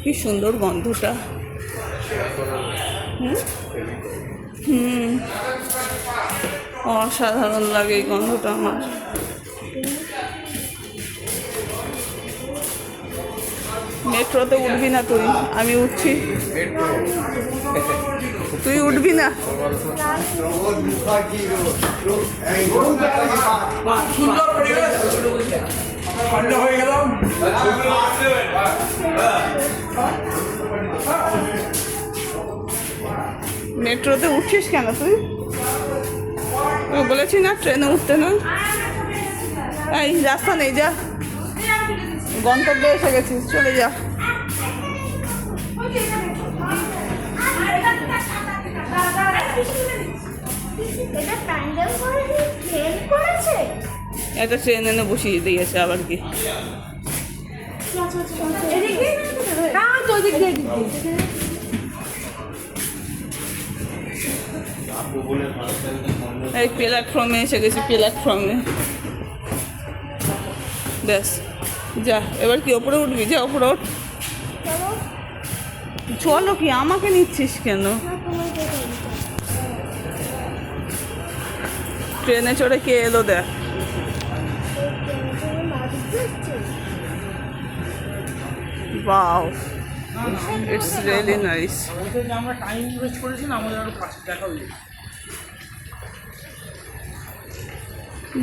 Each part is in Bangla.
কি সুন্দর গন্ধটা। অসাধারণ লাগে এই গন্ধটা আমার। মেট্রোতে উঠবি না তুই? আমি উঠছি, তুই উঠবি না? মেট্রোতে উঠছিস কেন তুই? বলেছি না ট্রেনে উঠতে না। এই রাস্তা নেই, যা, গন্তব্যে এসে গেছিস, চলে যা। একটা ট্রেন এনে বসিয়ে দিয়েছে আবার কি। এই প্ল্যাটফর্মে এসে গেছি, প্ল্যাটফর্মে। ব্যাস, যা, এবার কি ওপরে উঠবি? যা ওপরে উঠ। চলো, কি আমাকে নিচ্ছিস কেন? ট্রেনে চড়ে কে এলো দেখ। Wow, it's really nice. আমরা টাইম ওয়েস্ট করেছি না, আমাদের আরো কাছে দেখা হয়ে যায়।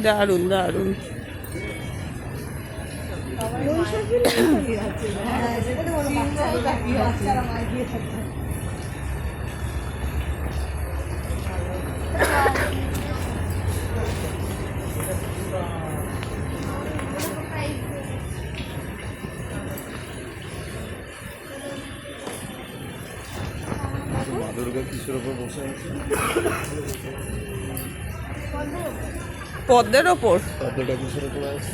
দারুণ দারুণ। দুর্গা কিসের ওপর বসে আছে? পদ্মের ওপর। পদ্মটা কিসের ওপর আছে?